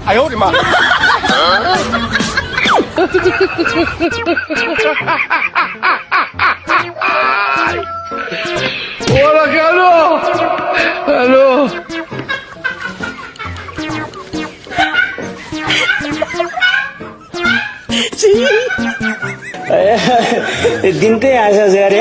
哎呦我的妈！ Hola, Carlos. Hello. দিনটাই আসা যায় রে